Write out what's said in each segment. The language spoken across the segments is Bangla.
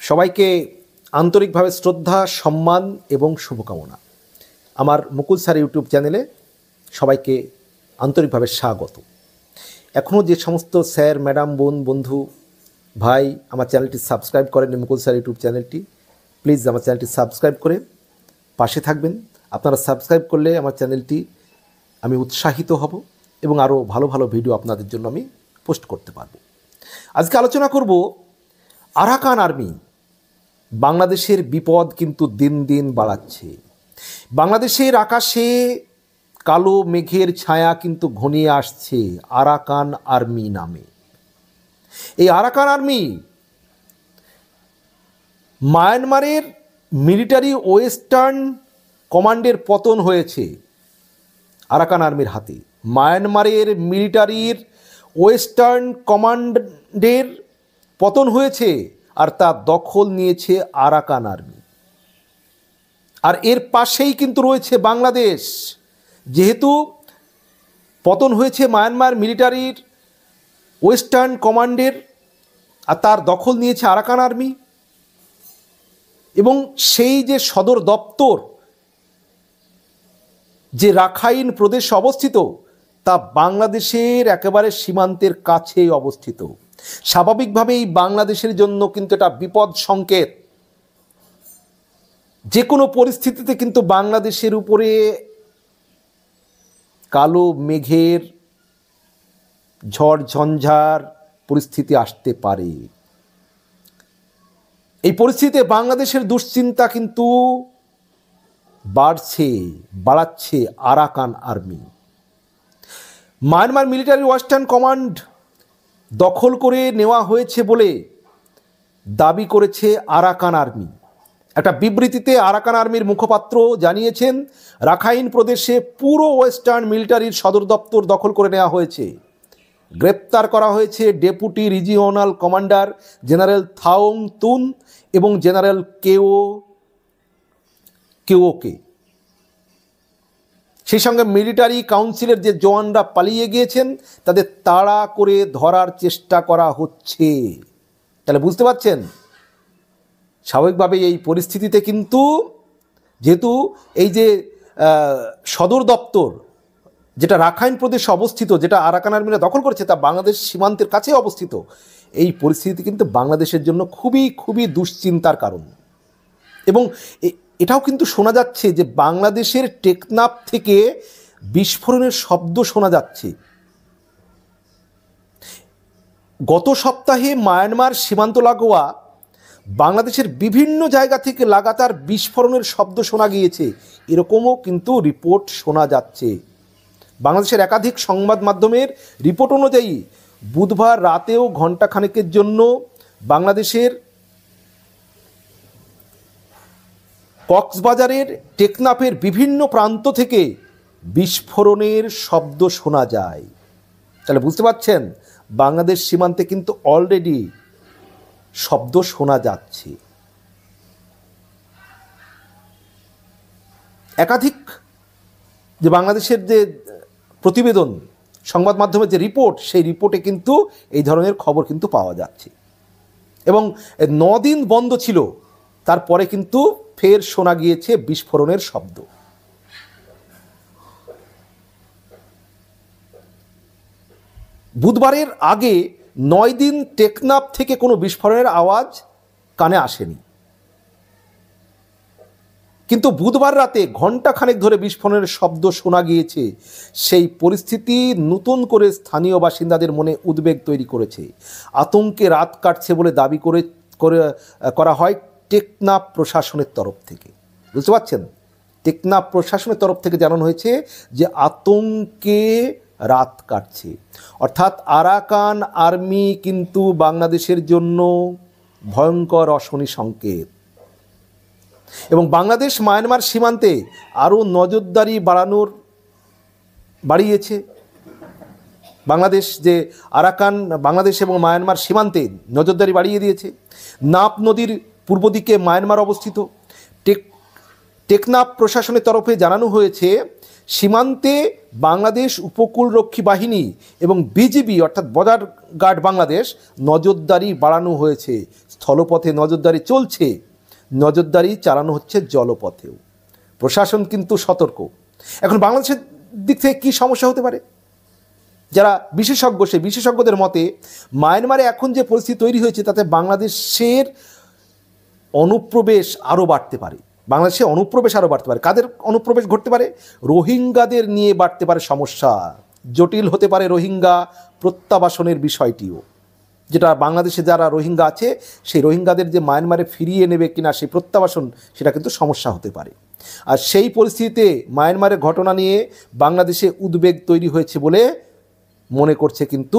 সবাইকে আন্তরিকভাবে শ্রদ্ধা, সম্মান এবং শুভকামনা। আমার মুকুল স্যার ইউটিউব চ্যানেলে সবাইকে আন্তরিকভাবে স্বাগত। এখনও যে সমস্ত স্যার, ম্যাডাম, বন্ধু, ভাই আমার চ্যানেলটি সাবস্ক্রাইব করেননি, মুকুল স্যার ইউটিউব চ্যানেলটি, প্লিজ আমার চ্যানেলটি সাবস্ক্রাইব করে পাশে থাকবেন। আপনারা সাবস্ক্রাইব করলে আমার চ্যানেলটি আমি উৎসাহিত হব এবং আরও ভালো ভালো ভিডিও আপনাদের জন্য আমি পোস্ট করতে পারব। আজকে আলোচনা করব আরাকান আর্মি। বাংলাদেশের বিপদ কিন্তু দিন দিন বাড়াচ্ছে। বাংলাদেশের আকাশে কালো মেঘের ছায়া কিন্তু ঘনিয়ে আসছে আরাকান আর্মি নামে। এই আরাকান আর্মি মায়ানমারের মিলিটারি ওয়েস্টার্ন কমান্ডের পতন হয়েছে আরাকান আর্মির হাতে। মায়ানমারের মিলিটারির ওয়েস্টার্ন কমান্ডের পতন হয়েছে আর তার দখল নিয়েছে আরাকান আর্মি। আর এর পাশেই কিন্তু রয়েছে বাংলাদেশ। যেহেতু পতন হয়েছে মায়ানমার মিলিটারির ওয়েস্টার্ন কমান্ডের আর তার দখল নিয়েছে আরাকান আর্মি, এবং সেই যে সদর দপ্তর যে রাখাইন প্রদেশে অবস্থিত তা বাংলাদেশের একেবারে সীমান্তের কাছেই অবস্থিত। স্বাভাবিকভাবেই বাংলাদেশের জন্য কিন্তু এটা বিপদ সংকেত। যে কোনো পরিস্থিতিতে কিন্তু বাংলাদেশের উপরে কালো মেঘের ঝড় ঝঞ্ঝার পরিস্থিতি আসতে পারে। এই পরিস্থিতিতে বাংলাদেশের দুশ্চিন্তা কিন্তু বাড়াচ্ছে Arakan army. Myanmar military western command দখল করে নেওয়া হয়েছে বলে দাবি করেছে আরাকান আর্মি। একটা বিবৃতিতে আরাকান আর্মির মুখপাত্র জানিয়েছেন, রাখাইন প্রদেশে পুরো ওয়েস্টার্ন মিলিটারির সদর দপ্তর দখল করে নেওয়া হয়েছে। গ্রেপ্তার করা হয়েছে ডেপুটি রিজিওনাল কমান্ডার জেনারেল থাওং তুন এবং জেনারেল কেওকে। সেই সঙ্গে মিলিটারি কাউন্সিলের যে জওয়ানরা পালিয়ে গিয়েছেন তাদের তাড়া করে ধরার চেষ্টা করা হচ্ছে। তাহলে বুঝতে পারছেন, স্বাভাবিকভাবে এই পরিস্থিতিতে কিন্তু যেহেতু এই যে সদর দপ্তর যেটা রাখাইন প্রদেশে অবস্থিত, যেটা আরাকান আর্মিরা দখল করেছে, তা বাংলাদেশ সীমান্তের কাছে অবস্থিত। এই পরিস্থিতি কিন্তু বাংলাদেশের জন্য খুবই খুবই দুশ্চিন্তার কারণ। এবং এটাও কিন্তু শোনা যাচ্ছে যে বাংলাদেশের টেকনাফ থেকে বিস্ফোরণের শব্দ শোনা যাচ্ছে। গত সপ্তাহে মায়ানমার সীমান্ত লাগোয়া বাংলাদেশের বিভিন্ন জায়গা থেকে লাগাতার বিস্ফোরণের শব্দ শোনা গিয়েছে, এরকমও কিন্তু রিপোর্ট শোনা যাচ্ছে। বাংলাদেশের একাধিক সংবাদ মাধ্যমের রিপোর্ট অনুযায়ী বুধবার রাতেও ঘণ্টাখানেকের জন্য বাংলাদেশের কক্সবাজারের টেকনাফের বিভিন্ন প্রান্ত থেকে বিস্ফোরণের শব্দ শোনা যায়। তাহলে বুঝতে পারছেন, বাংলাদেশ সীমান্তে কিন্তু অলরেডি শব্দ শোনা যাচ্ছে। একাধিক যে বাংলাদেশের যে প্রতিবেদন, সংবাদ মাধ্যমের যে রিপোর্ট, সেই রিপোর্টে কিন্তু এই ধরনের খবর কিন্তু পাওয়া যাচ্ছে। এবং 9 দিন বন্ধ ছিল, তারপরে কিন্তু ফের শোনা গিয়েছে বিস্ফোরণের শব্দ। বুধবারের আগে 9 দিন টেকনাফ থেকে কোনো বিস্ফোরণের আওয়াজ কানে আসেনি, কিন্তু বুধবার রাতে ঘণ্টাখানেক ধরে বিস্ফোরণের শব্দ শোনা গিয়েছে। সেই পরিস্থিতি নতুন করে স্থানীয় বাসিন্দাদের মনে উদ্বেগ তৈরি করেছে। আতঙ্কে রাত কাটছে বলে দাবি করা হয় টেকনাফ প্রশাসনের তরফ থেকে। বুঝতে পারছেন, টেকনাফ প্রশাসনের তরফ থেকে জানানো হয়েছে যে আতঙ্কে রাত কাটছে। অর্থাৎ আরাকান আর্মি কিন্তু বাংলাদেশের জন্য ভয়ঙ্কর অশনি সংকেত। এবং বাংলাদেশ মায়ানমার সীমান্তে আরও নজরদারি বাড়িয়েছে। বাংলাদেশ যে বাংলাদেশ এবং মায়ানমার সীমান্তে নজরদারি বাড়িয়ে দিয়েছে। নাপ নদীর পূর্ব দিকে মায়ানমার অবস্থিত। টেকনাফ প্রশাসনের তরফে জানানো হয়েছে, সীমান্তে বাংলাদেশ উপকূলরক্ষী বাহিনী এবং বিজিবি অর্থাৎ বর্ডার গার্ড বাংলাদেশ নজরদারি বাড়ানো হয়েছে। স্থলপথে নজরদারি চলছে, নজরদারি চালানো হচ্ছে জলপথেও। প্রশাসন কিন্তু সতর্ক। এখন বাংলাদেশের দিক থেকে কী সমস্যা হতে পারে? যারা বিশেষজ্ঞ, সেই বিশেষজ্ঞদের মতে মায়ানমারে এখন যে পরিস্থিতি তৈরি হয়েছে তাতে বাংলাদেশের অনুপ্রবেশ আরও বাড়তে পারে। বাংলাদেশে অনুপ্রবেশ আরও বাড়তে পারে। কাদের অনুপ্রবেশ ঘটতে পারে? রোহিঙ্গাদের নিয়ে বাড়তে পারে সমস্যা। জটিল হতে পারে রোহিঙ্গা প্রত্যাবাসনের বিষয়টিও, যেটা বাংলাদেশে যারা রোহিঙ্গা আছে সেই রোহিঙ্গাদের যে মায়ানমারে ফিরিয়ে নেবে কিনা সেই প্রত্যাবাসন, সেটা কিন্তু সমস্যা হতে পারে। আর সেই পরিস্থিতিতে মায়ানমারের ঘটনা নিয়ে বাংলাদেশে উদ্বেগ তৈরি হয়েছে বলে মনে করছে কিন্তু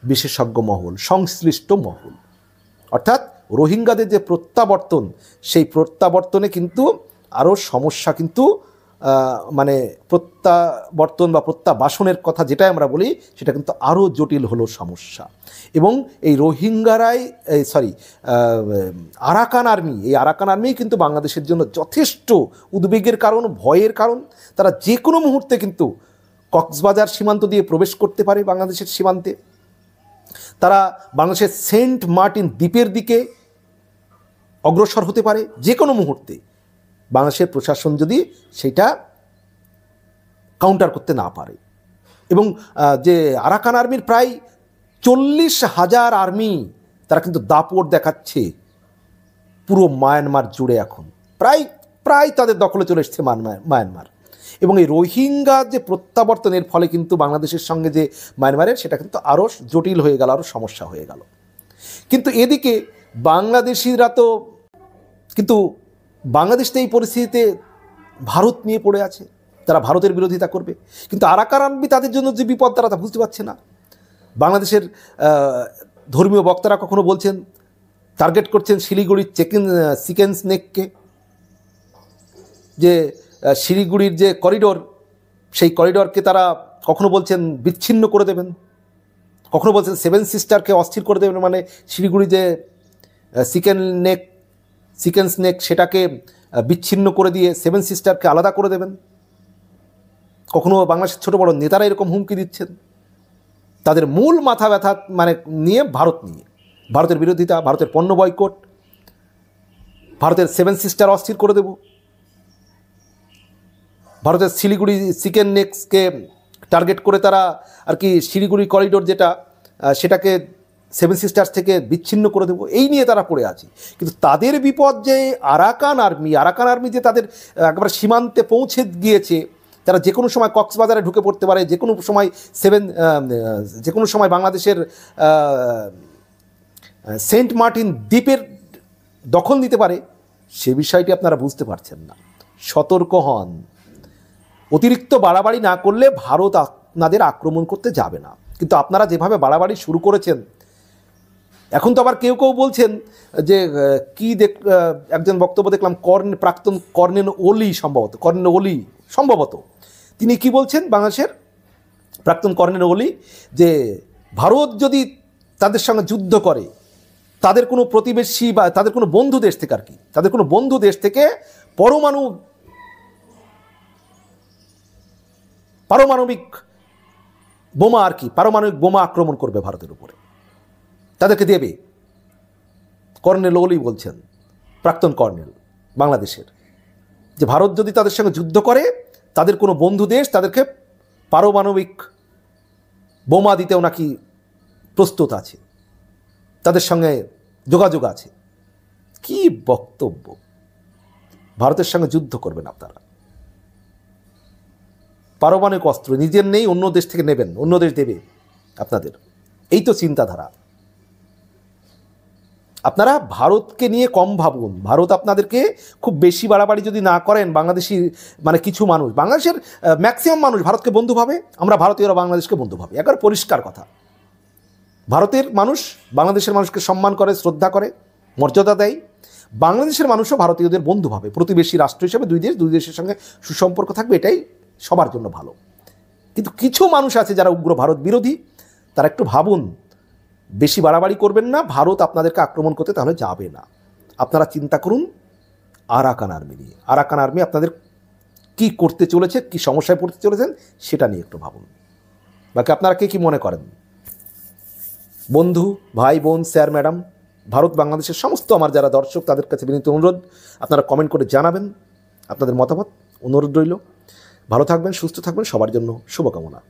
বিশেষজ্ঞ মহল, সংশ্লিষ্ট মহল। অর্থাৎ রোহিঙ্গাদের যে প্রত্যাবর্তন, সেই প্রত্যাবর্তনে কিন্তু আরও সমস্যা কিন্তু মানে প্রত্যাবর্তন বা প্রত্যাবাসনের কথা যেটাই আমরা বলি, সেটা কিন্তু আরও জটিল হলো সমস্যা। এবং এই রোহিঙ্গারাই আরাকান আর্মি, এই আরাকান আর্মি কিন্তু বাংলাদেশের জন্য যথেষ্ট উদ্বেগের কারণ, ভয়ের কারণ। তারা যে কোনো মুহূর্তে কিন্তু কক্সবাজার সীমান্ত দিয়ে প্রবেশ করতে পারে বাংলাদেশের সীমান্তে। তারা বাংলাদেশের সেন্ট মার্টিন দ্বীপের দিকে অগ্রসর হতে পারে যে কোনো মুহূর্তে, বাংলাদেশের প্রশাসন যদি সেটা কাউন্টার করতে না পারে। এবং যে আরাকান আর্মির প্রায় 40,000 আর্মি তারা কিন্তু দাপট দেখাচ্ছে পুরো মায়ানমার জুড়ে। এখন প্রায় তাদের দখলে চলে এসছে মায়ানমার। এবং এই রোহিঙ্গা যে প্রত্যাবর্তনের ফলে কিন্তু বাংলাদেশের সঙ্গে যে মায়ানমারের, সেটা কিন্তু আরও জটিল হয়ে গেল, আরও সমস্যা হয়ে গেল। কিন্তু এদিকে বাংলাদেশিরা তো, কিন্তু বাংলাদেশ তো এই পরিস্থিতিতে ভারত নিয়ে পড়ে আছে, তারা ভারতের বিরোধিতা করবে। কিন্তু আরাকান আর্মি তাদের জন্য যে বিপদ, তারা তা বুঝতে পারছে না। বাংলাদেশের ধর্মীয় বক্তারা কখনো বলছেন, টার্গেট করছেন শিলিগুড়ির চিকেন স্নেককে, যে শিলিগুড়ির যে করিডোর, সেই করিডোরকে তারা কখনো বলছেন বিচ্ছিন্ন করে দেবেন, কখনো বলছেন 7 সিস্টারকে অস্থির করে দেবেন, মানে শিলিগুড়ি যে চিকেন স্নেক সেটাকে বিচ্ছিন্ন করে দিয়ে 7 সিস্টারকে আলাদা করে দেবেন। কখনো বাংলাদেশের ছোটো বড় নেতারা এরকম হুমকি দিচ্ছেন। তাদের মূল মাথা ব্যথা মানে নিয়ে ভারতের বিরোধিতা, ভারতের পণ্য বয়কট, ভারতের 7 সিস্টার অস্থির করে দেব, ভারতের শিলিগুড়ি চিকেন নেককে টার্গেট করে তারা আর কি শিলিগুড়ি করিডোর যেটা, সেটাকে 7 সিস্টার্স থেকে বিচ্ছিন্ন করে দেবো, এই নিয়ে তারা পড়ে আছে। কিন্তু তাদের বিপদ যে আরাকান আর্মি যে তাদের একেবারে সীমান্তে পৌঁছে গিয়েছে, তারা যে কোনো সময় কক্সবাজারে ঢুকে পড়তে পারে, যে কোনো সময় বাংলাদেশের সেন্ট মার্টিন দ্বীপের দখল নিতে পারে, সে বিষয়টি আপনারা বুঝতে পারছেন না। সতর্ক হন। অতিরিক্ত বাড়াবাড়ি না করলে ভারত আপনাদের আক্রমণ করতে যাবে না। কিন্তু আপনারা যেভাবে বাড়াবাড়ি শুরু করেছেন, এখন তো আবার কেউ বলছেন যে একজন বক্তব্য দেখলাম, প্রাক্তন কর্নেল ওলি সম্ভবত তিনি কি বলছেন, বাংলাদেশের প্রাক্তন কর্নেল ওলি, যে ভারত যদি তাদের সঙ্গে যুদ্ধ করে, তাদের কোনো প্রতিবেশী বা তাদের কোনো বন্ধু দেশ থেকে পারমাণবিক বোমা আক্রমণ করবে ভারতের উপরে, তাদেরকে দেবে। কর্নেল ওলি বলছেন, প্রাক্তন কর্নেল বাংলাদেশের, যে ভারত যদি তাদের সঙ্গে যুদ্ধ করে, তাদের কোনো বন্ধু দেশ তাদেরকে পারমাণবিক বোমা দিতেও নাকি প্রস্তুত আছে, তাদের সঙ্গে যোগাযোগ আছে। কি বক্তব্য! ভারতের সঙ্গে যুদ্ধ করবেন আপনারা, পারমাণবিক অস্ত্র নিজের নেই, অন্য দেশ থেকে নেবেন, অন্য দেশ দেবে আপনাদের, এই তো চিন্তাধারা। আপনারা ভারতকে নিয়ে কম ভাবুন। ভারত আপনাদেরকে খুব বেশি বাড়াবাড়ি যদি না করেন, বাংলাদেশি মানে কিছু মানুষ, বাংলাদেশের ম্যাক্সিমাম মানুষ ভারতকে বন্ধু ভাবে, আমরা ভারতীয়রা বাংলাদেশকে বন্ধু ভাবি, একবার পরিষ্কার কথা। ভারতের মানুষ বাংলাদেশের মানুষকে সম্মান করে, শ্রদ্ধা করে, মর্যাদা দেয়। বাংলাদেশের মানুষও ভারতীয়দের বন্ধু ভাবে। প্রতিবেশী রাষ্ট্র হিসেবে দুই দেশের সঙ্গে সুসম্পর্ক থাকবে, এটাই সবার জন্য ভালো। কিন্তু কিছু মানুষ আছে যারা উগ্র ভারত বিরোধী, তারা একটু ভাবুন, বেশি বাড়াবাড়ি করবেন না, ভারত আপনাদেরকে আক্রমণ করতে তাহলে যাবে না। আপনারা চিন্তা করুন আরাকান আর্মি নিয়ে। আরাকান আর্মি আপনাদের কি করতে চলেছে, কি সমস্যায় পড়তে চলেছেন, সেটা নিয়ে একটু ভাবুন। বাকি আপনারা কে কি মনে করেন? বন্ধু, ভাই, বোন, স্যার, ম্যাডাম, ভারত বাংলাদেশের সমস্ত আমার যারা দর্শক তাদের কাছে বিনীত অনুরোধ, আপনারা কমেন্ট করে জানাবেন আপনাদের মতামত। অনুরোধ রইল। ভালো থাকবেন, সুস্থ থাকবেন, সবার জন্য শুভকামনা।